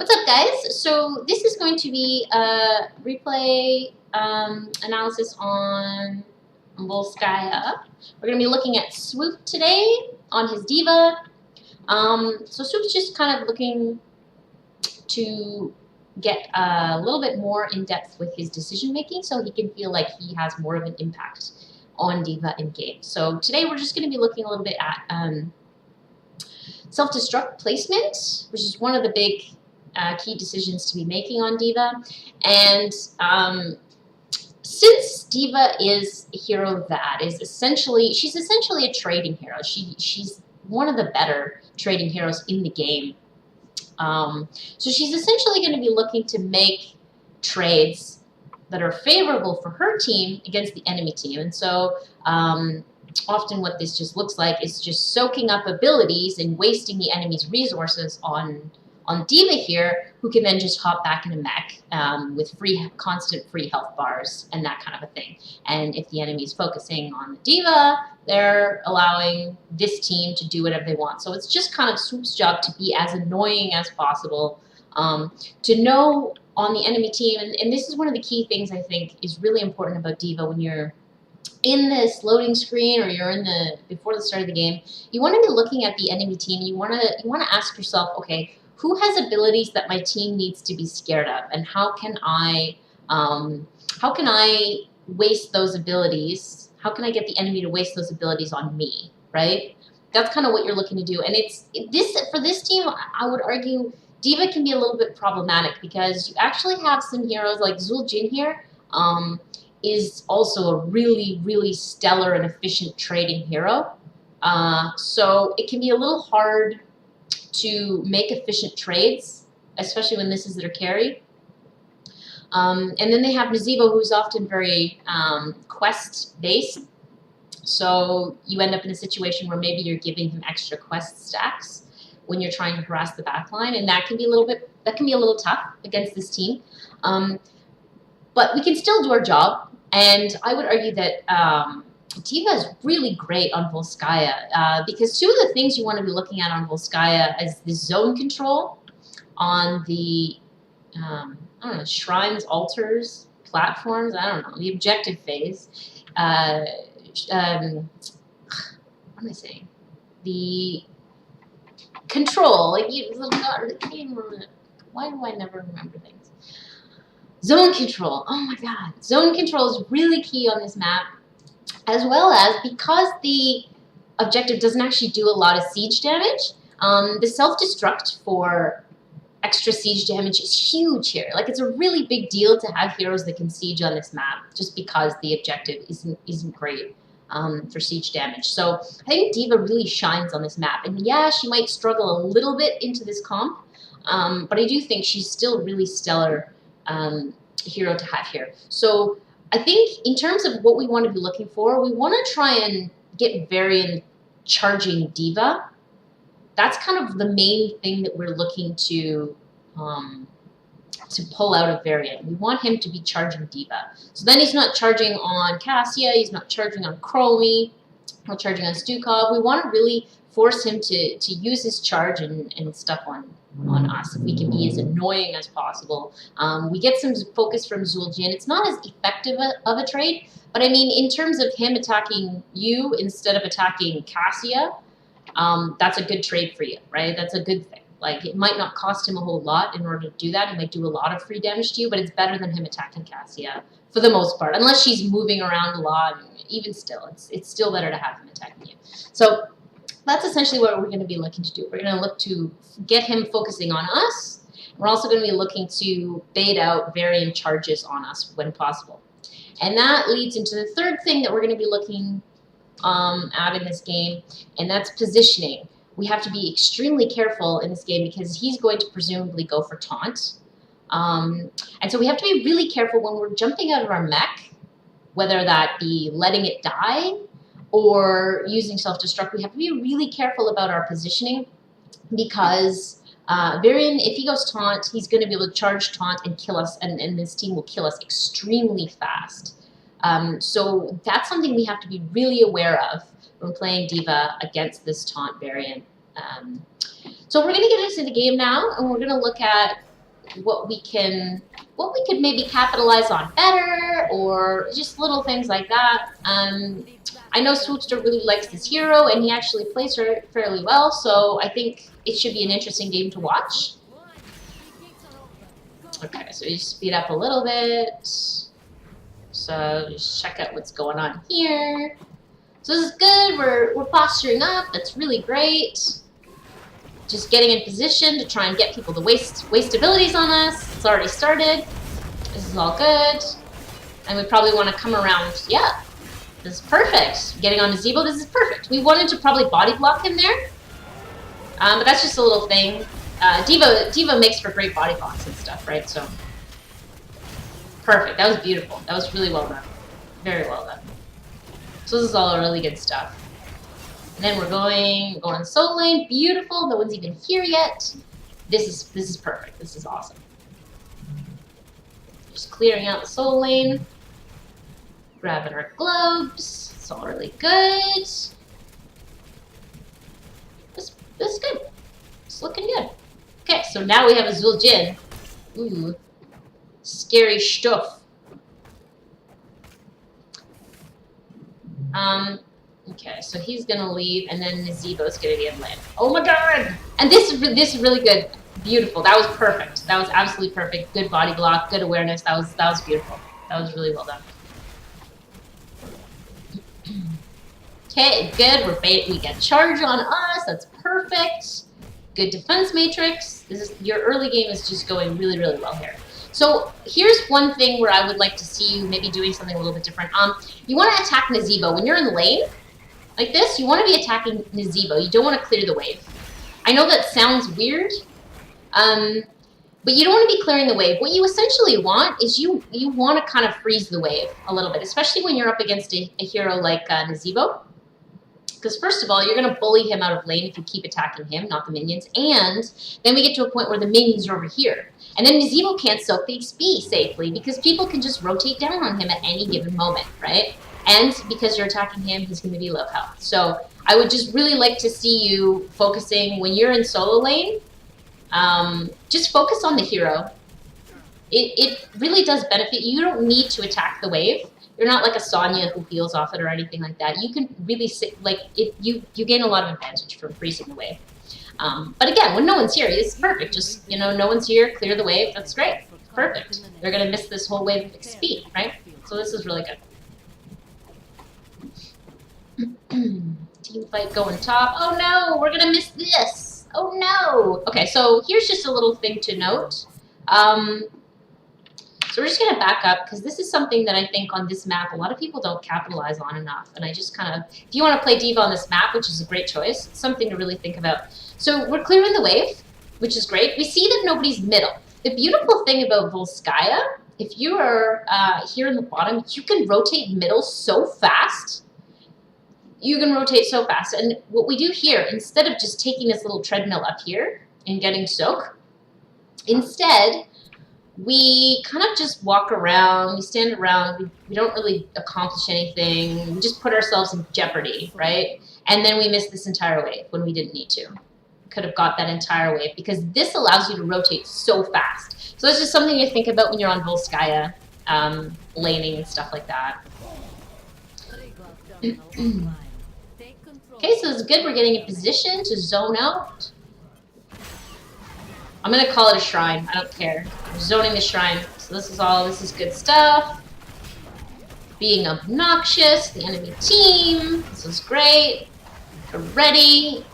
What's up, guys? So this is going to be a replay analysis on Volskaya. We're going to be looking at Swoop today on his D.va. So Swoop's just kind of looking to get a little bit more in depth with his decision making so he can feel like he has more of an impact on D.va in game. So today we're just going to be looking a little bit at self-destruct placement, which is one of the big key decisions to be making on D.va. And since D.va is a hero that is she's essentially a trading hero. She's one of the better trading heroes in the game. So she's essentially going to be looking to make trades that are favorable for her team against the enemy team. And so often what this just looks like is just soaking up abilities and wasting the enemy's resources on D.va here, who can then just hop back in a mech with constant free health bars and that kind of a thing. And if the enemy is focusing on the D.va, they're allowing this team to do whatever they want. So it's just kind of Swoop's job to be as annoying as possible, to know on the enemy team, and this is one of the key things I think is really important about D.va when you're in this loading screen or you're before the start of the game. You want to be looking at the enemy team. You want to ask yourself, okay, who has abilities that my team needs to be scared of, and how can I waste those abilities? How can I get the enemy to waste those abilities on me, right? That's kind of what you're looking to do. And for this team, I would argue D.va can be a little bit problematic because you actually have some heroes like Zul'jin here, is also a really, really stellar and efficient trading hero. So it can be a little hard to make efficient trades, especially when this is their carry. And then they have Nazeebo, who's often very quest-based. So you end up in a situation where maybe you're giving him extra quest stacks when you're trying to harass the backline, and that can be a little tough against this team. But we can still do our job, and I would argue that D.va is really great on Volskaya because two of the things you want to be looking at on Volskaya is the zone control on the I don't know, shrines, altars, platforms, I don't know, the objective phase. What am I saying? The control, like why do I never remember things? Zone control. Oh my god. Zone control is really key on this map, as well as because the objective doesn't actually do a lot of siege damage, the self-destruct for extra siege damage is huge here. Like, it's a really big deal to have heroes that can siege on this map just because the objective isn't great for siege damage. So I think D.va really shines on this map. And yeah, she might struggle a little bit into this comp, but I do think she's still really stellar hero to have here. So I think in terms of what we want to be looking for, we want to try and get Varian charging D.va. That's kind of the main thing that we're looking to pull out of Varian. We want him to be charging D.va. So then he's not charging on Cassia, he's not charging on Chromie, not charging on Stukov. We want to really force him to use his charge and stuff on us, if we can be as annoying as possible. We get some focus from Zul'jin. It's not as effective of a trade, but I mean, in terms of him attacking you instead of attacking Cassia, that's a good trade for you, right? That's a good thing. Like, it might not cost him a whole lot in order to do that. It might do a lot of free damage to you, but it's better than him attacking Cassia for the most part, unless she's moving around a lot. Even still, it's still better to have him attacking you. So that's essentially what we're going to be looking to do. We're going to look to get him focusing on us. We're also going to be looking to bait out Varian charges on us when possible. And that leads into the third thing that we're going to be looking at in this game, and that's positioning. We have to be extremely careful in this game because he's going to presumably go for taunt. And so we have to be really careful when we're jumping out of our mech, whether that be letting it die or using self-destruct. We have to be really careful about our positioning because Varian, if he goes taunt, he's going to be able to charge taunt and kill us, and this team will kill us extremely fast. So that's something we have to be really aware of when playing D.va against this taunt variant. So we're going to get into the game now, and we're going to look at what we could maybe capitalize on better, or just little things like that. I know Swoopster really likes this hero, and he actually plays her fairly well, so I think it should be an interesting game to watch. Okay, so we just speed up a little bit. So just check out what's going on here. So this is good. We're posturing up. That's really great. Just getting in position to try and get people to waste abilities on us. It's already started. This is all good. And we probably want to come around. Yeah, this is perfect. Getting on Nazebo, this is perfect. We wanted to probably body block him there. But that's just a little thing. D.va makes for great body blocks and stuff, right? So, perfect. That was beautiful. That was really well done. Very well done. So this is all really good stuff. And then we're going solo lane. Beautiful. No one's even here yet. This is perfect. This is awesome. Just clearing out the solo lane. Grabbing our globes. It's all really good. This is good. It's looking good. Okay, so now we have a Zul'jin. Ooh. Scary stuff. Okay, so he's gonna leave, and then Nazebo's gonna be in lane. Oh my god! And this is really good. Beautiful. That was perfect. That was absolutely perfect. Good body block, good awareness. That was beautiful. That was really well done. Okay, good. We get charge on us. That's perfect. Good defense matrix. Your early game is just going really, really well here. So here's one thing where I would like to see you maybe doing something a little bit different. You want to attack Nazebo. When you're in the lane, like this, you want to be attacking Nazebo. You don't want to clear the wave. I know that sounds weird, but you don't want to be clearing the wave. What you essentially want is you want to kind of freeze the wave a little bit, especially when you're up against a hero like Nazebo. Because first of all, you're going to bully him out of lane if you keep attacking him, not the minions. And then we get to a point where the minions are over here. And then Nazebo can't soak the XP safely because people can just rotate down on him at any given moment, right? And because you're attacking him, he's going to be low health. So I would just really like to see you focusing when you're in solo lane. Just focus on the hero. It really does benefit you. You don't need to attack the wave. You're not like a Sonya who heals off it or anything like that. You can really you gain a lot of advantage from freezing the wave. But again, when no one's here, it's perfect. Just no one's here, clear the wave. That's great. Perfect. They're gonna miss this whole wave of XP, right? So this is really good. Team fight going top. Oh no, we're gonna miss this. Oh no. Okay, so here's just a little thing to note. So we're just going to back up because this is something that I think on this map a lot of people don't capitalize on enough. And I just kind of, if you want to play D.va on this map, which is a great choice, it's something to really think about. So we're clearing the wave, which is great. We see that nobody's middle. The beautiful thing about Volskaya, if you are here in the bottom, you can rotate middle so fast. You can rotate so fast. And what we do here, instead of just taking this little treadmill up here and getting soak, instead, we kind of just walk around, we stand around, we don't really accomplish anything, we just put ourselves in jeopardy, right? And then we miss this entire wave when we didn't need to. Could have got that entire wave because this allows you to rotate so fast. So that's just something to think about when you're on Volskaya, laning and stuff like that. Okay, so it's good. We're getting in position to zone out. I'm going to call it a shrine. I don't care. We're zoning the shrine. So this is good stuff. Being obnoxious, the enemy team. This is great. We're ready.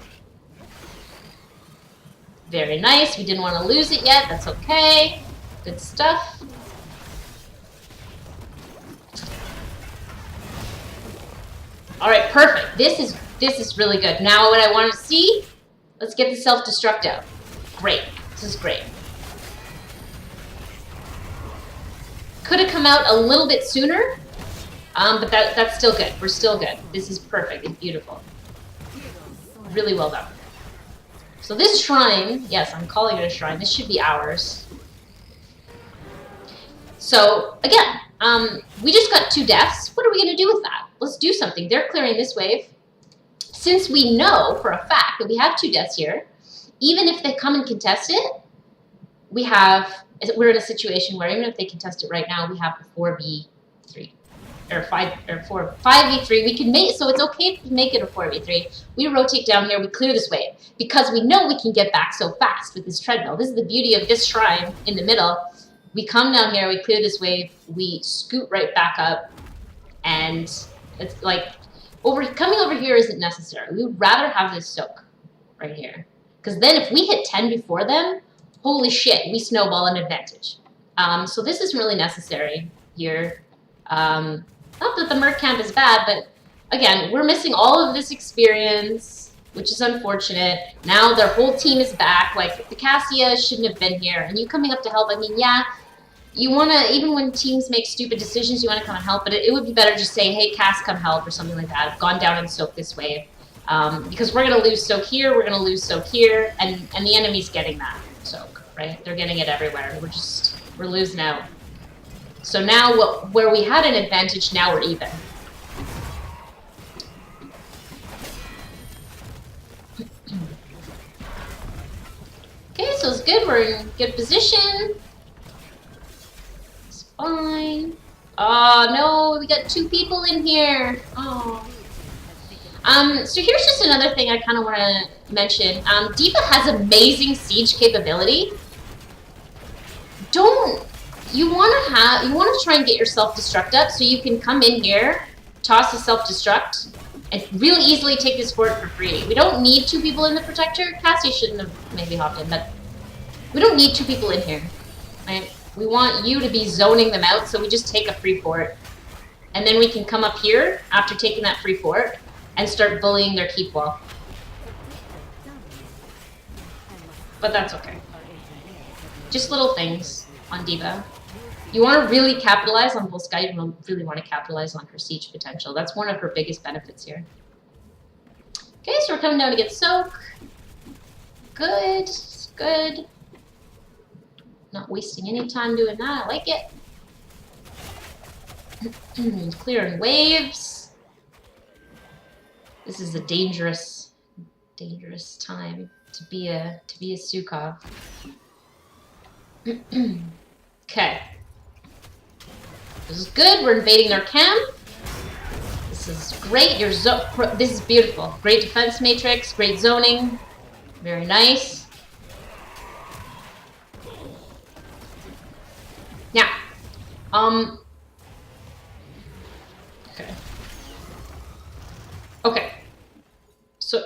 Very nice. We didn't want to lose it yet. That's okay. Good stuff. All right, perfect. This is really good. Now what I want to see, let's get the self-destruct out. Great. This is great. Could have come out a little bit sooner, but that's still good. We're still good. This is perfect. It's beautiful. Really well done. So this shrine, yes, I'm calling it a shrine. This should be ours. So again, we just got 2 deaths. What are we going to do with that? Let's do something. They're clearing this wave. Since we know for a fact that we have 2 deaths here, even if they come and contest it, we have we're in a situation where even if they contest it right now, we have a 4v3 or 5v3. We can make, so it's okay to make it a 4v3. We rotate down here, we clear this wave because we know we can get back so fast with this treadmill. This is the beauty of this shrine in the middle. We come down here, we clear this wave, we scoot right back up, and it's like coming over here isn't necessary. We would rather have this soak right here, because then if we hit 10 before them, holy shit, we snowball an advantage. So this isn't really necessary here. Not that the Merc camp is bad, but again, we're missing all of this experience, which is unfortunate. Now their whole team is back. Like, the Cassia shouldn't have been here. And you coming up to help, I mean, yeah, you want to, even when teams make stupid decisions, you want to come and help, but it would be better just saying, hey, Cass, come help, or something like that. I've gone down and soaked this wave. Because we're going to lose soak here, we're going to lose soak here, and the enemy's getting that soak, right? They're getting it everywhere. We're losing out. So now, where we had an advantage, now we're even. Okay, so it's good. We're in good position. It's fine. Oh, no, we got 2 people in here. Oh. So here's just another thing I kind of want to mention. D.va has amazing siege capability. You want to try and get your self-destruct up so you can come in here, toss a self-destruct, and really easily take this fort for free. We don't need 2 people in the protector. Cassie shouldn't have maybe hopped in, but we don't need 2 people in here, right? We want you to be zoning them out, so we just take a free fort. And then we can come up here after taking that free fort and start bullying their keep wall. But that's okay. Just little things on D.va. You want to really capitalize on Volskaya. You really want to capitalize on her siege potential. That's one of her biggest benefits here. Okay, so we're coming down to get soak. Good, good. Not wasting any time doing that. I like it. Clearing waves. This is a dangerous time to be a Sukov. Okay. This is good. We're invading their camp. This is great. This is beautiful. Great defense matrix. Great zoning. Very nice. Now,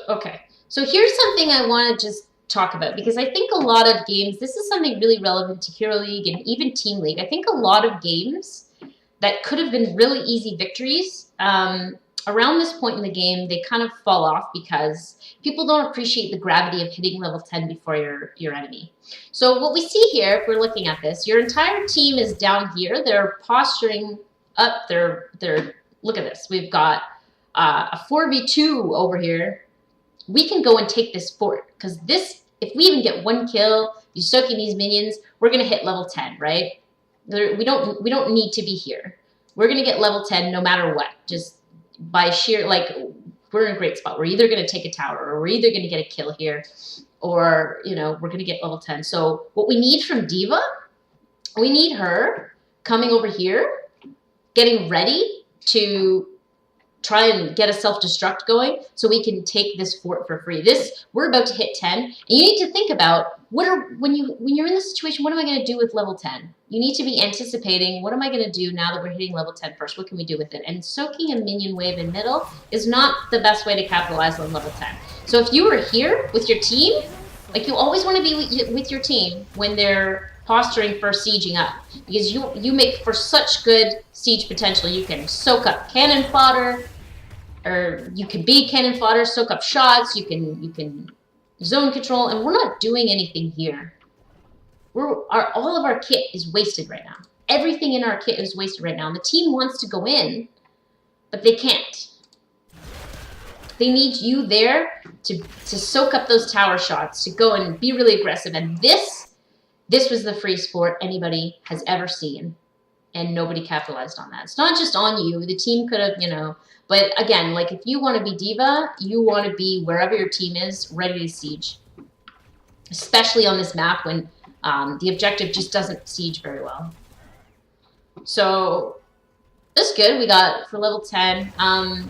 Okay. So here's something I want to just talk about, because I think a lot of games, this is something really relevant to Hero League and even Team League. I think a lot of games that could have been really easy victories, around this point in the game, they kind of fall off because people don't appreciate the gravity of hitting level 10 before your enemy. So what we see here, if we're looking at this, your entire team is down here. They're posturing up. They're look at this. We've got a 4v2 over here. We can go and take this fort, because this, if we even get 1 kill, you're soaking these minions, we're gonna hit level 10, right? We don't need to be here. We're gonna get level 10 no matter what. Just by sheer, like, we're in a great spot. We're either gonna take a tower, or we're either gonna get a kill here, or we're gonna get level 10. So what we need from D.va, we need her coming over here, getting ready to try and get a self-destruct going so we can take this fort for free. We're about to hit 10, and you need to think about when you're in this situation, what am I going to do with level 10? You need to be anticipating, what am I going to do now that we're hitting level 10 first? What can we do with it? And soaking a minion wave in middle is not the best way to capitalize on level 10. So if you were here with your team, like, you always want to be with your team when they're posturing for sieging up, because you make for such good siege potential. You can soak up cannon fodder, or you can be cannon fodder, soak up shots, you can zone control, and we're not doing anything here. All of our kit is wasted right now. Everything in our kit is wasted right now, and the team wants to go in, but they can't. They need you there to soak up those tower shots, to go and be really aggressive, and this was the free sport anybody has ever seen, and nobody capitalized on that. It's not just on you. The team could have, but again, like, if you want to be D.va, you want to be wherever your team is, ready to siege. Especially on this map when The objective just doesn't siege very well. So that's good. We got for level 10. I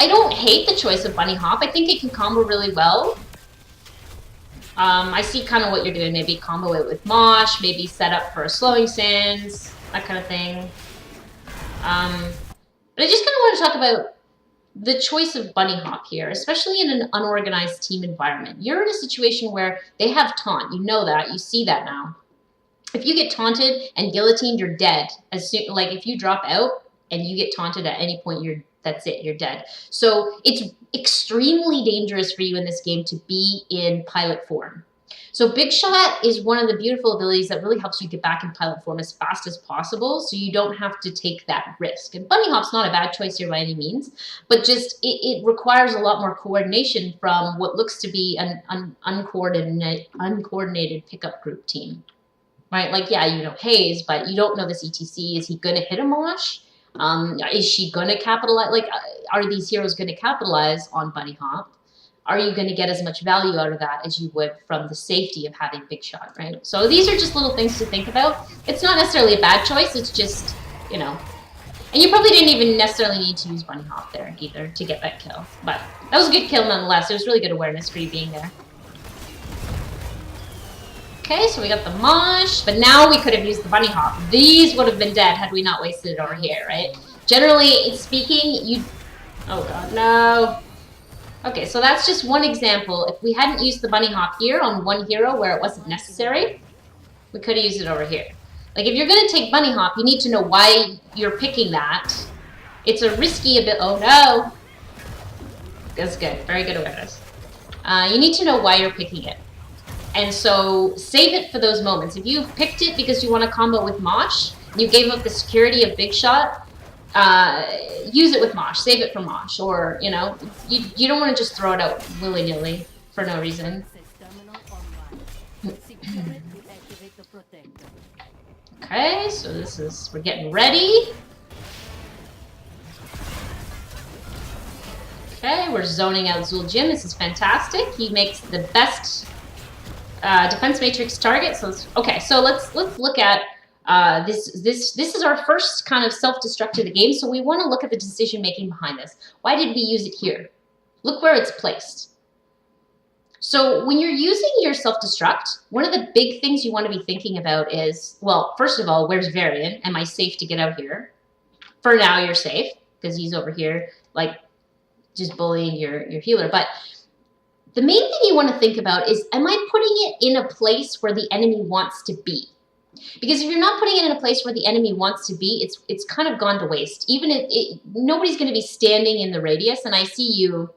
don't hate the choice of Bunny Hop. I think it can combo really well. I see kind of what you're doing. Maybe combo it with Mosh, maybe set up for a Slowing Sands, that kind of thing. But I just kind of want to talk about the choice of Bunny Hop here, especially in an unorganized team environment. You're in a situation where they have taunt. You know that. You see that now. If you get taunted and guillotined, you're dead. As soon, like if you drop out and you get taunted at any point, that's it. You're dead. So it's extremely dangerous for you in this game to be in pilot form. So Big Shot is one of the beautiful abilities that really helps you get back in pilot form as fast as possible, so you don't have to take that risk. And Bunny Hop's not a bad choice here by any means, but just it requires a lot more coordination from what looks to be an uncoordinated pickup group team. Right? Like, yeah, you know Haze, but you don't know this ETC. Is he going to hit a Mosh? Is she going to capitalize? Like, are these heroes going to capitalize on Bunny Hop? Are you going to get as much value out of that as you would from the safety of having Big Shot, right? So these are just little things to think about. It's not necessarily a bad choice. It's just, you know. And you probably didn't even necessarily need to use Bunny Hop there either to get that kill. But that was a good kill nonetheless. It was really good awareness for you being there. Okay, so we got the Mosh, but now we could have used the Bunny Hop. These would have been dead had we not wasted it over here, right? Generally speaking, you... Oh god, no. Okay, so that's just one example. If we hadn't used the Bunny Hop here on one hero where it wasn't necessary, we could have used it over here. Like, if you're going to take Bunny Hop, you need to know why you're picking that. It's a risky bit. Oh, no. That's good. Very good awareness. You need to know why you're picking it. And so, save it for those moments. If you picked it because you want to combo with Mosh, you gave up the security of Big Shot, use it with Mosh. Save it for Mosh. Or, you know, you don't want to just throw it out willy-nilly for no reason. Okay, so this is... We're getting ready. Okay, we're zoning out Zueljin. This is fantastic. He makes the best defense matrix target. So okay, so let's look at this is our first kind of self-destruct to the game, so we want to look at the decision-making behind this. Why did we use it here? Look where it's placed. So when you're using your self-destruct, one of the big things you want to be thinking about is, well, first of all, where's Varian? Am I safe to get out here? For now, you're safe, because he's over here, like, just bullying your healer. But the main thing you want to think about is, am I putting it in a place where the enemy wants to be? Because if you're not putting it in a place where the enemy wants to be, it's kind of gone to waste. Even if nobody's going to be standing in the radius, and I see you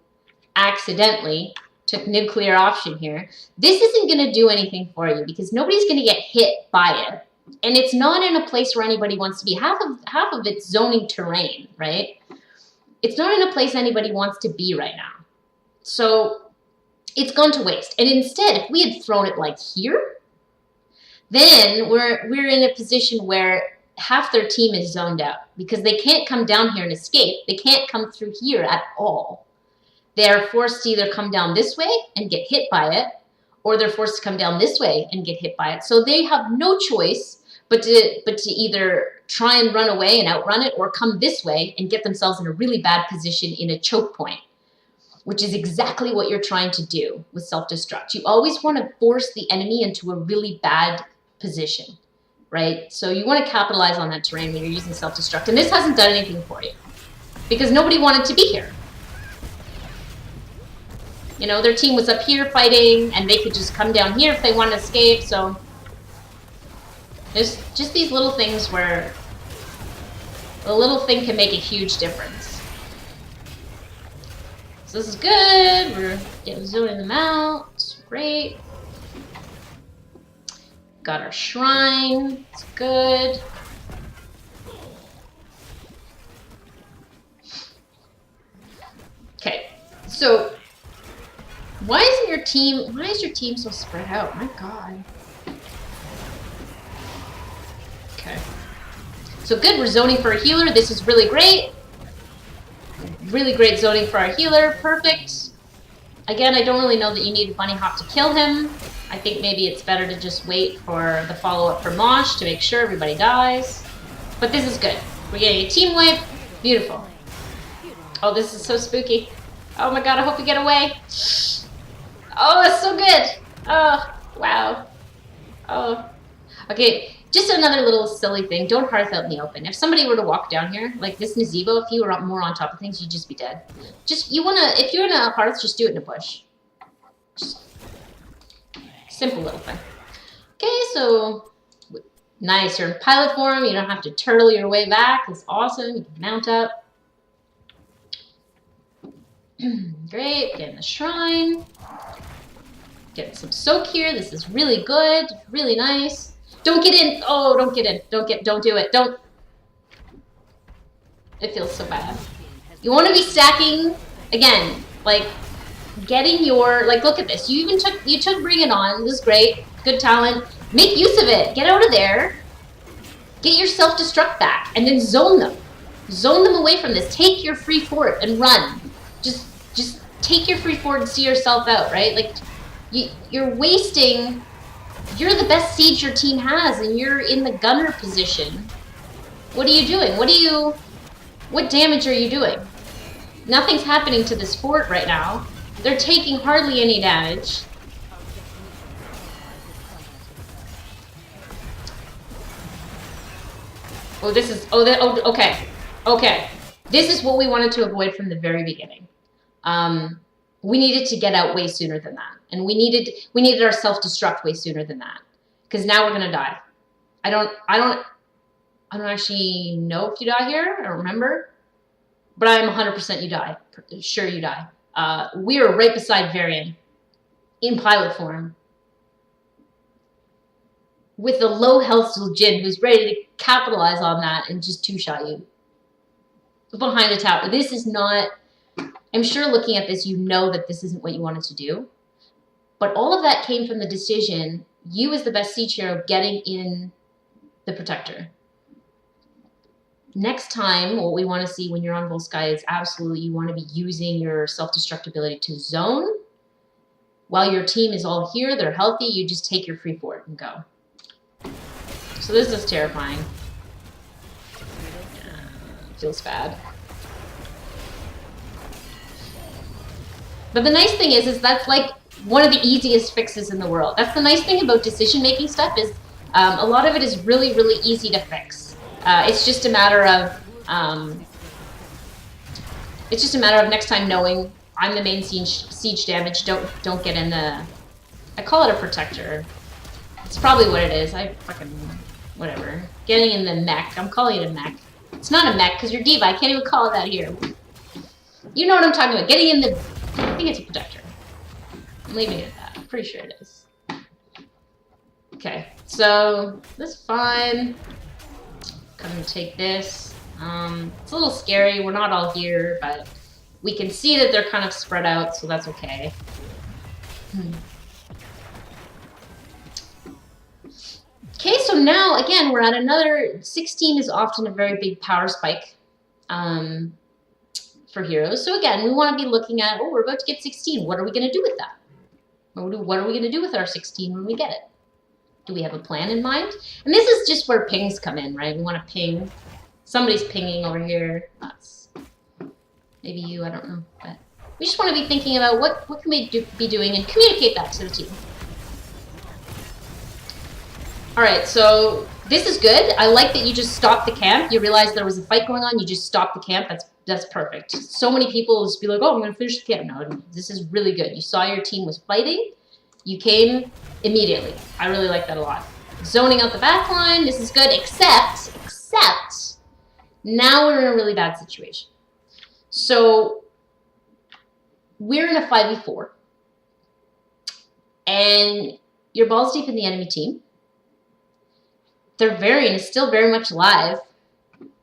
accidentally took nuclear option here. This isn't going to do anything for you because nobody's going to get hit by it. And it's not in a place where anybody wants to be. Half of it's zoning terrain, right? It's not in a place anybody wants to be right now. So it's gone to waste. And instead, if we had thrown it like here, then we're in a position where half their team is zoned out because they can't come down here and escape. They can't come through here at all. They're forced to either come down this way and get hit by it, or they're forced to come down this way and get hit by it. So they have no choice but to either try and run away and outrun it, or come this way and get themselves in a really bad position in a choke point, which is exactly what you're trying to do with self-destruct. You always want to force the enemy into a really bad position, right? So you want to capitalize on that terrain when you're using self-destruct. And this hasn't done anything for you because nobody wanted to be here. You know, their team was up here fighting, and they could just come down here if they want to escape. So there's just these little things where a little thing can make a huge difference. So this is good. We're getting zoning them out. Great. Got our shrine. It's good. Okay. So why is your team so spread out? My God. Okay. So good, we're zoning for a healer. This is really great. Really great zoning for our healer. Perfect. Again, I don't really know that you need a bunny hop to kill him. I think maybe it's better to just wait for the follow-up for Mosh to make sure everybody dies. But this is good. We're getting a team wipe. Beautiful. Oh, this is so spooky. Oh my god, I hope we get away. Oh, it's so good. Oh, wow. Oh. Okay, just another little silly thing. Don't hearth out in the open. If somebody were to walk down here, like this Nazebo, if you were more on top of things, you'd just be dead. Just, if you're in a hearth, just do it in a bush. Just simple little thing. Okay, so nice. You're in pilot form. You don't have to turtle your way back. It's awesome. You can mount up. Great. Get in the shrine. Get some soak here. This is really good. Really nice. Don't get in. Oh, don't get in. Don't do it. Don't. It feels so bad. You want to be stacking again, like getting your, like, look at this. You took Bring It On. This is great. Good talent. Make use of it. Get out of there. Get your self-destruct back and then zone them. Zone them away from this. Take your free fort and run. Just take your free fort and see yourself out, right? Like, you're wasting. You're the best siege your team has, and you're in the gunner position. What are you doing? What damage are you doing? Nothing's happening to this fort right now. They're taking hardly any damage. Oh, this is, okay. Okay. This is what we wanted to avoid from the very beginning. We needed to get out way sooner than that. And we needed our self-destruct way sooner than that. Because now we're gonna die. I don't actually know if you die here. I don't remember. But I'm 100% you die. Sure you die. We are right beside Varian in pilot form with a low health Jin who's ready to capitalize on that and just two-shot you behind the tower. This is not, I'm sure looking at this, you know that this isn't what you wanted to do. But all of that came from the decision, you as the best siege hero getting in the protector. Next time, what we want to see when you're on Volsky is absolutely you want to be using your self-destructibility to zone. While your team is all here, they're healthy, you just take your free fort and go. So this is terrifying. Feels bad. But the nice thing is that's like one of the easiest fixes in the world. That's the nice thing about decision-making stuff is a lot of it is really, really easy to fix. It's just a matter of next time knowing I'm the main siege damage. Don't get in the. I call it a protector. It's probably what it is. I fucking whatever. Getting in the mech. I'm calling it a mech. It's not a mech because you're D.va. I can't even call it that here. You know what I'm talking about. Getting in the. I think it's a protector. I'm leaving it at that. I'm pretty sure it is. Okay, so this is fine. Come and take this. It's a little scary. We're not all here, but we can see that they're kind of spread out, so that's okay. Okay, so now, again, we're at another... 16 is often a very big power spike for heroes. So again, we want to be looking at, oh, we're about to get 16. What are we going to do with that? What are we going to do with our 16 when we get it? Do we have a plan in mind? And this is just where pings come in, right? We want to ping. Somebody's pinging over here. That's maybe you, I don't know. But we just want to be thinking about what can we be doing and communicate that to the team. All right, so this is good. I like that you just stopped the camp. You realized there was a fight going on. You just stopped the camp. That's perfect. So many people just be like, oh, I'm going to finish the camp. No, this is really good. You saw your team was fighting. You came immediately. I really like that a lot. Zoning out the back line. This is good, except now we're in a really bad situation. So we're in a 5v4. And you're balls deep in the enemy team. Their Varian is still very much alive.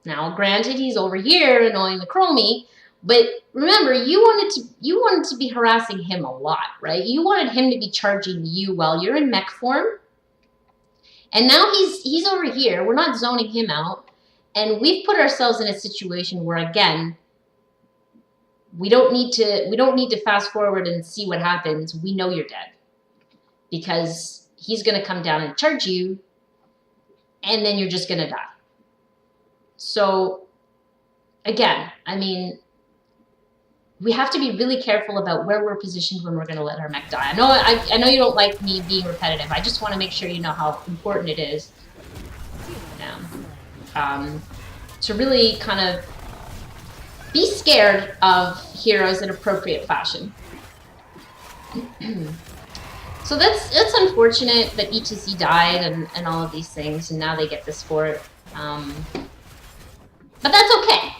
Now, granted, he's over here annoying the Chromie, but remember, you wanted to be harassing him a lot, right? You wanted him to be charging you while you're in mech form. And now he's over here. We're not zoning him out. And we've put ourselves in a situation where, again, we don't need to fast forward and see what happens. We know you're dead. Because he's going to come down and charge you, and then you're just going to die. So, again, I mean, we have to be really careful about where we're positioned when we're going to let our mech die. I know you don't like me being repetitive. I just want to make sure you know how important it is to really kind of be scared of heroes in appropriate fashion. So that's unfortunate that ETC died and all of these things, and now they get this fort. But that's okay.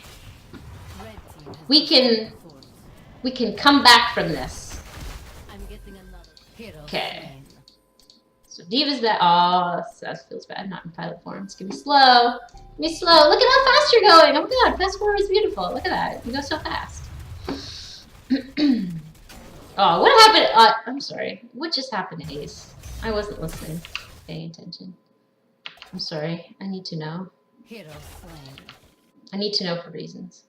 We can come back from this. Okay. So D.va's that. Oh, that feels bad. Not in pilot form. It's gonna be slow. Be slow. Look at how fast you're going. Oh my god, fast forward is beautiful. Look at that. You go so fast. Oh, what happened? I'm sorry. What just happened to Ace? I wasn't listening, paying attention. I'm sorry. I need to know. I need to know for reasons.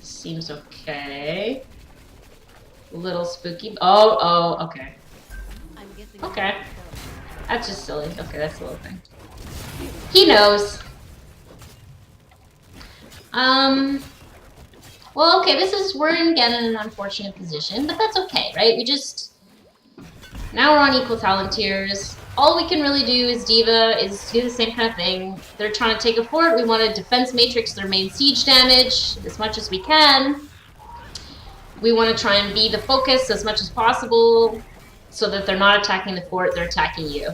Seems okay. A little spooky. Oh, okay. Okay. That's just silly. Okay, that's a little thing. He knows. Well, okay, we're again in an unfortunate position, but that's okay, right? Now we're on equal talent tiers. All we can really do is D.va is do the same kind of thing. They're trying to take a fort. We want to defense matrix their main siege damage as much as we can. We want to try and be the focus as much as possible so that they're not attacking the fort, they're attacking you.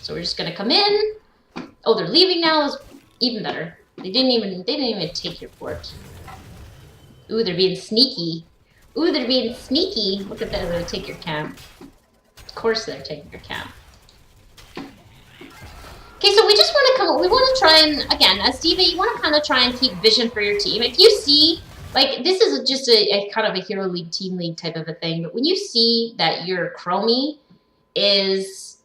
So we're just gonna come in. Oh, they're leaving now. Is even better. They didn't even take your fort. Ooh, they're being sneaky. Ooh, they're being sneaky. Look at that, they're gonna take your camp. Of course they're taking your camp. Okay, so we just want to try and, again, as D.va, you want to kind of try and keep vision for your team. If you see, like, this is just a kind of a Hero League, Team League type of a thing, but when you see that your Chromie is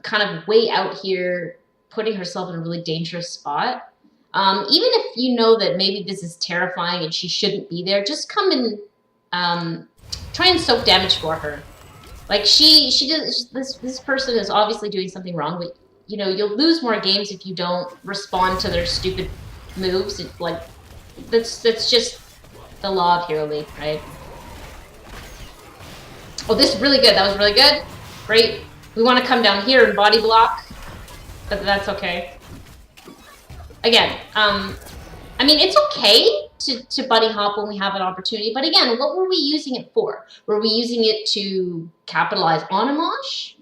kind of way out here, putting herself in a really dangerous spot, even if you know that maybe this is terrifying and she shouldn't be there, just come and try and soak damage for her. Like, this person is obviously doing something wrong, but, you know, you'll lose more games if you don't respond to their stupid moves. It's like, that's just the law of Hero League, right? Oh, this is really good. That was really good. Great. We want to come down here and body block, but that's okay. Again, I mean, it's okay to buddy hop when we have an opportunity, but again, what were we using it for? Were we using it to capitalize on a mosh?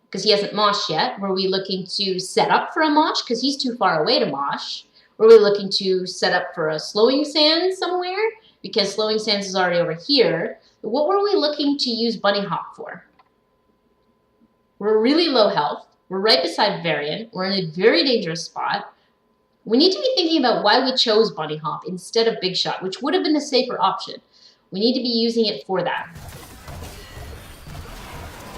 Because he hasn't moshed yet. Were we looking to set up for a mosh? Because he's too far away to mosh. Were we looking to set up for a slowing sand somewhere? Because slowing sands is already over here. What were we looking to use bunny hop for? We're really low health. We're right beside Varian. We're in a very dangerous spot. We need to be thinking about why we chose bunny hop instead of big shot, which would have been the safer option. We need to be using it for that.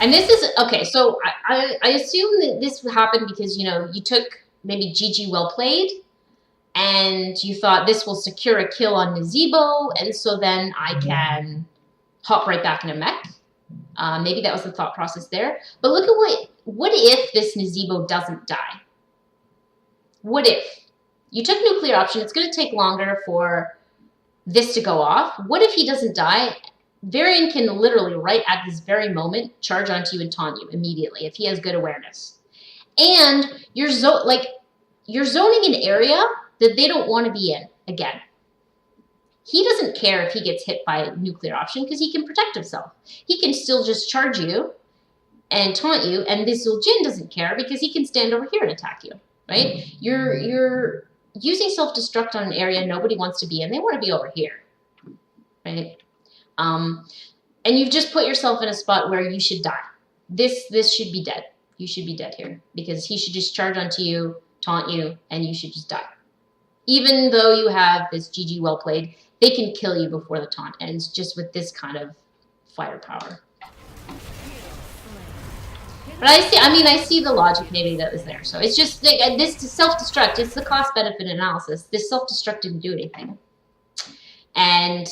And this is, okay, so I assume that this happened because, you know, you took maybe GG well played, and you thought this will secure a kill on Nazebo, and so then I can hop right back in a mech. Maybe that was the thought process there. But look at what if this Nazebo doesn't die? What if? You took nuclear option. It's going to take longer for this to go off. What if he doesn't die? Varian can literally, right at this very moment, charge onto you and taunt you immediately if he has good awareness. And you're zoning an area that they don't want to be in again. He doesn't care if he gets hit by nuclear option because he can protect himself. He can still just charge you and taunt you, and this Jin doesn't care because he can stand over here and attack you, right? You're using self-destruct on an area nobody wants to be in. They want to be over here, right? And you've just put yourself in a spot where you should die. This should be dead. You should be dead here because he should just charge onto you, taunt you, and you should just die. Even though you have this GG well played, they can kill you before the taunt ends just with this kind of firepower. But I see the logic maybe that was there. So it's just, this self-destruct, it's the cost-benefit analysis. This self-destruct didn't do anything. And,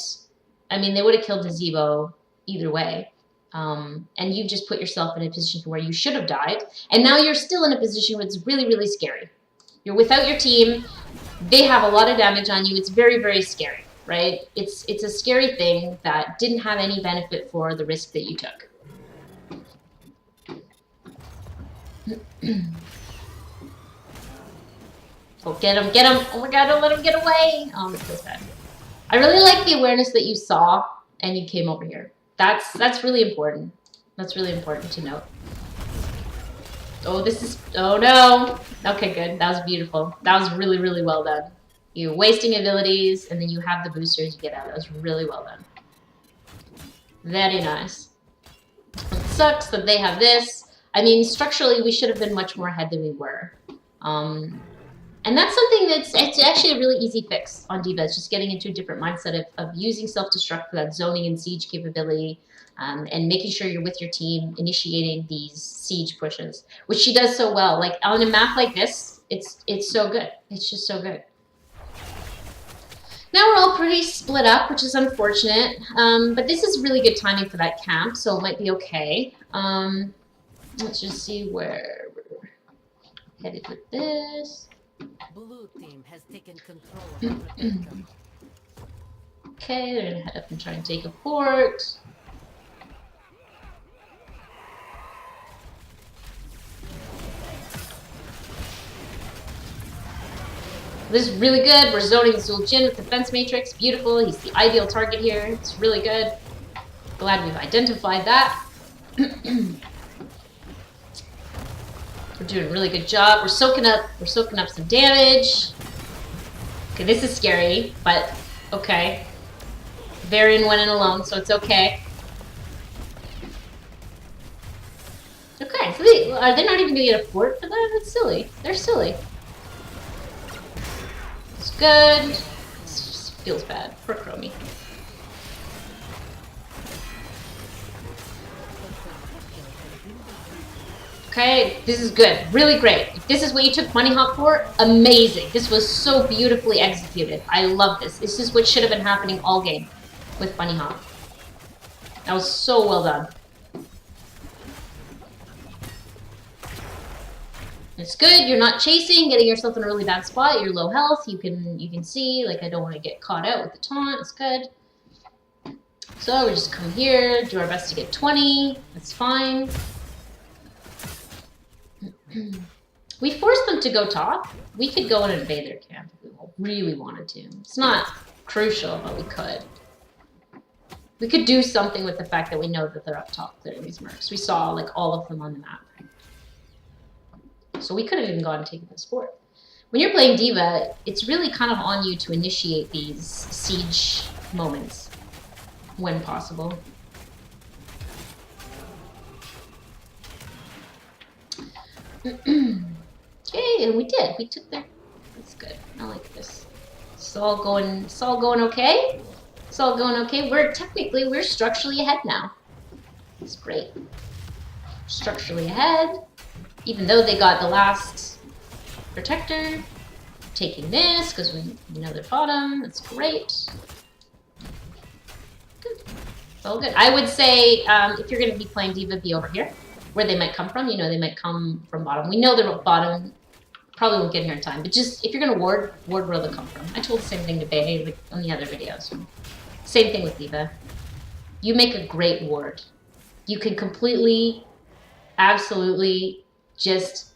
I mean, they would have killed the Zebo either way. And you just put yourself in a position where you should have died. And now you're still in a position where it's really, really scary. You're without your team. They have a lot of damage on you. It's very, very scary, right? It's a scary thing that didn't have any benefit for the risk that you took. Oh, get him, get him. Oh my god, don't let him get away. Oh, it feels bad. I really like the awareness that you saw and you came over here. That's really important. That's really important to note. Oh, oh no. Okay, good. That was beautiful. That was really, really well done. You're wasting abilities and then you have the boosters you get out. That was really well done. Very nice. It sucks that they have this. I mean, structurally, we should have been much more ahead than we were. And that's something it's actually a really easy fix on D.va. It's just getting into a different mindset of using self-destruct for that zoning and siege capability, and making sure you're with your team, initiating these siege pushes, which she does so well. Like, on a map like this, it's so good. It's just so good. Now we're all pretty split up, which is unfortunate, but this is really good timing for that camp, so it might be okay. Let's just see where we're headed with this. Blue team has taken control of the protector. Okay, they're gonna head up and try and take a fort. This is really good. We're zoning Zuljin with Defense Matrix. Beautiful. He's the ideal target here. It's really good. Glad we've identified that. We're doing a really good job. We're soaking up some damage. Okay, this is scary, but okay. Varian went in alone, so it's okay. Okay, so are they not even gonna get a fort for that? That's silly. They're silly. It's good. It just feels bad. Poor Chromie. Okay, this is good. Really great. If this is what you took Bunny Hop for, amazing. This was so beautifully executed. I love this. This is what should have been happening all game with Bunny Hop. That was so well done. It's good. You're not chasing, getting yourself in a really bad spot. You're low health. You can see, like, I don't want to get caught out with the taunt. It's good. So we just come here, do our best to get 20. That's fine. We forced them to go top. We could go and invade their camp if we really wanted to. It's not crucial, but we could. We could do something with the fact that we know that they're up top clearing these mercs. We saw, like, all of them on the map. So we could have even gone and taken this fort. When you're playing D.va, it's really kind of on you to initiate these siege moments when possible. Okay, and we did. We took their. That's good. I like this. It's all going okay. It's all going okay. We're structurally ahead now. It's great. Structurally ahead. Even though they got the last protector, taking this because we know they're bottom. That's great. Good. It's all good. I would say if you're going to be playing D.va, be over here. Where they might come from, you know, they might come from bottom. We know they're bottom. Probably won't get here in time, but just if you're gonna ward where they'll come from. I told the same thing to Bay, like on the other videos. Same thing with D.va. You make a great ward. You can completely, absolutely just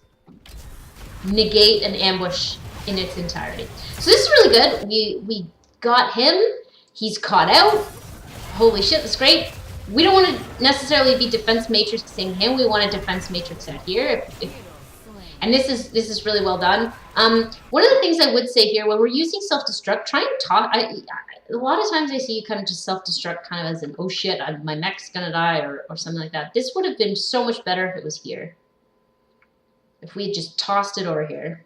negate an ambush in its entirety. So this is really good. We got him. He's caught out. Holy shit, that's great. We don't want to necessarily be defense matrixing him. We want to defense matrix out here. And this is really well done. One of the things I would say here, when we're using self-destruct, try and talk. A lot of times I see you kind of just self-destruct kind of as an, oh shit, my mech's gonna die or something like that. This would have been so much better if it was here. If we had just tossed it over here.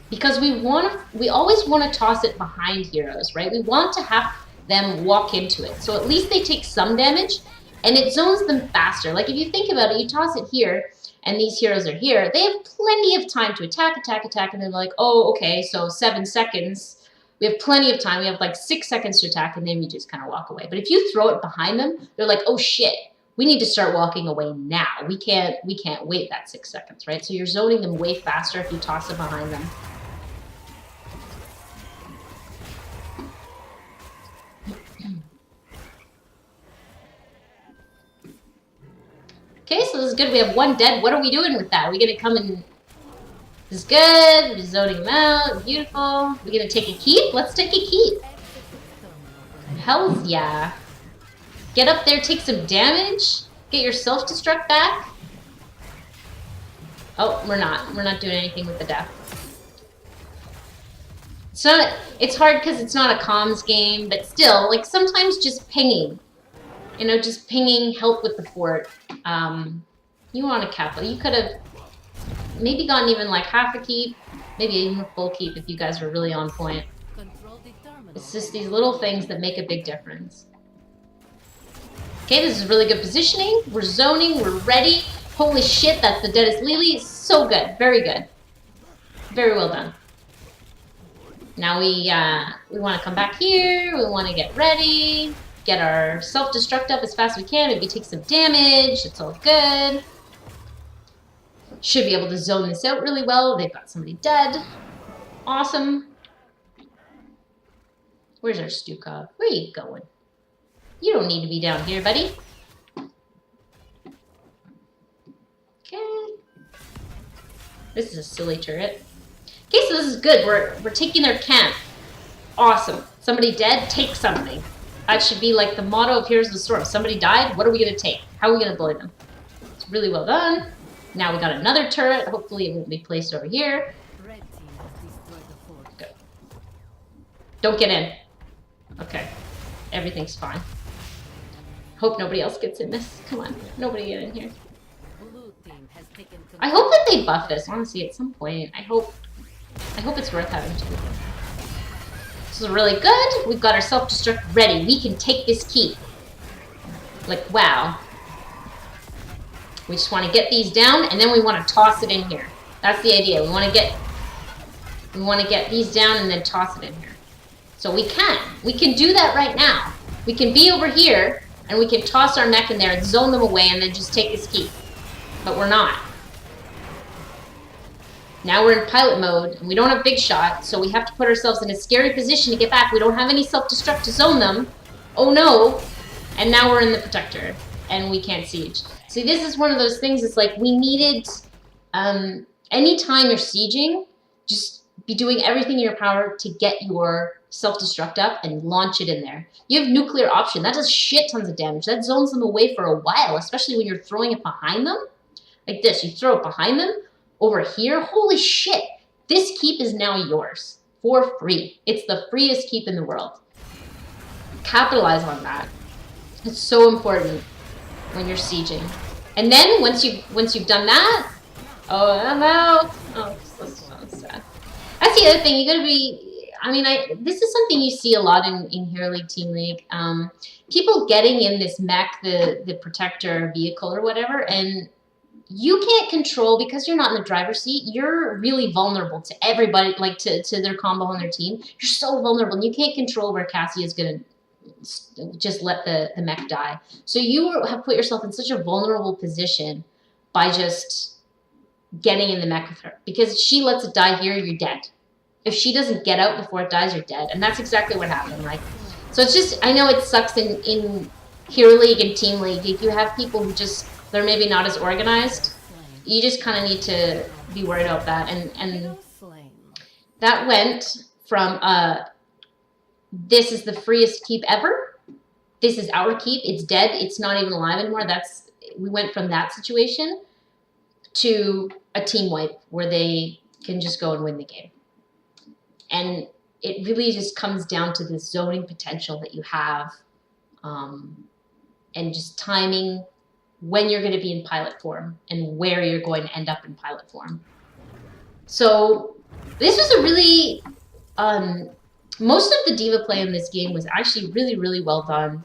Because we always want to toss it behind heroes, right? We want to have them walk into it. So at least they take some damage, and it zones them faster. Like if you think about it, you toss it here, and these heroes are here. They have plenty of time to attack, and then like, oh, okay, so 7 seconds. We have plenty of time. We have like 6 seconds to attack, and then we just kind of walk away. But if you throw it behind them, they're like, oh shit, we need to start walking away now. We can't wait that 6 seconds, right? So you're zoning them way faster if you toss it behind them. Okay, so this is good. We have 1 dead. What are we doing with that? Are we gonna come and... This is good. We're just zoning them out. Beautiful. We're gonna take a keep? Let's take a keep. Hells yeah. Get up there, take some damage. Get your self-destruct back. Oh, we're not. We're not doing anything with the death. It's hard because it's not a comms game, but still, like sometimes just pinging. You know, just pinging help with the fort. You want a capital. You could have maybe gotten even like half a keep, maybe even a full keep if you guys were really on point. It's just these little things that make a big difference. Okay, this is really good positioning. We're zoning, we're ready. Holy shit, that's the deadest Lily. So good, very good. Very well done. Now we want to come back here. We want to get ready. Get our self-destruct up as fast as we can. Maybe take some damage. It's all good. Should be able to zone this out really well. They've got somebody dead. Awesome. Where's our Stukov? Where are you going? You don't need to be down here, buddy. Okay. This is a silly turret. Okay, so this is good. We're taking their camp. Awesome. Somebody dead? Take something. That should be like the motto of Heroes of the Storm. Somebody died? What are we going to take? How are we going to bully them? It's really well done. Now we got another turret. Hopefully it won't be placed over here. Good. Don't get in. Okay. Everything's fine. Hope nobody else gets in this. Come on. Nobody get in here. I hope that they buff this, honestly, at some point. I hope it's worth having to. This is really good. We've got our self-destruct ready. We can take this keep. Like, wow. We just want to get these down, and then we want to toss it in here. That's the idea. We want to get these down and then toss it in here. So we can do that right now. We can be over here, and we can toss our mech in there and zone them away and then just take this keep. But we're not. Now we're in pilot mode, and we don't have big shot, so we have to put ourselves in a scary position to get back. We don't have any self-destruct to zone them. Oh no. And now we're in the protector, and we can't siege. See, this is one of those things, it's like we needed, anytime you're sieging, just be doing everything in your power to get your self-destruct up and launch it in there. You have nuclear option. That does shit tons of damage. That zones them away for a while, especially when you're throwing it behind them. Like this, you throw it behind them. Over here, holy shit, this keep is now yours for free. It's the freest keep in the world. Capitalize on that. It's so important when you're sieging. And then once you've done that, oh, I'm out. Oh, that's sad. That's the other thing. You gotta be. I mean, this is something you see a lot in Hero League, Team League. People getting in this mech, the protector vehicle or whatever, and you can't control, because you're not in the driver's seat, you're really vulnerable to everybody, like to their combo on their team. You're so vulnerable, and you can't control where Cassie is going to just let the mech die. So you have put yourself in such a vulnerable position by just getting in the mech with her. Because if she lets it die here, you're dead. If she doesn't get out before it dies, you're dead. And that's exactly what happened. Like, so it's just, I know it sucks in Hero League and Team League. You have people who just, they're maybe not as organized. You just kind of need to be worried about that. And that went from, this is the freest keep ever. This is our keep. It's dead. It's not even alive anymore. We went from that situation to a team wipe where they can just go and win the game. And it really just comes down to the zoning potential that you have, and just timing when you're going to be in pilot form and where you're going to end up in pilot form. So this was a really, most of the D.va play in this game was actually really, really well done.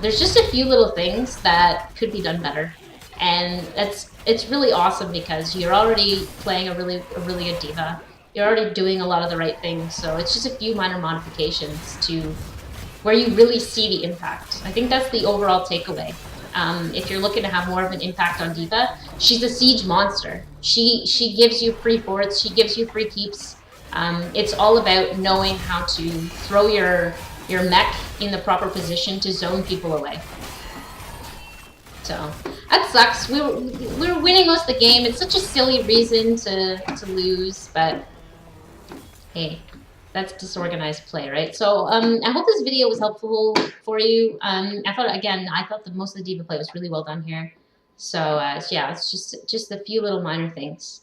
There's just a few little things that could be done better, and it's really awesome because you're already playing a really good D.va. You're already doing a lot of the right things, so it's just a few minor modifications to where you really see the impact. I think that's the overall takeaway. If you're looking to have more of an impact on D.va, she's a siege monster. She gives you free forwards, she gives you free keeps. It's all about knowing how to throw your mech in the proper position to zone people away. So that sucks. We were winning most of the game. It's such a silly reason to lose, but hey, that's disorganized play, right? So I hope this video was helpful for you. I thought that most of the D.va play was really well done here. So yeah, it's just a few little minor things.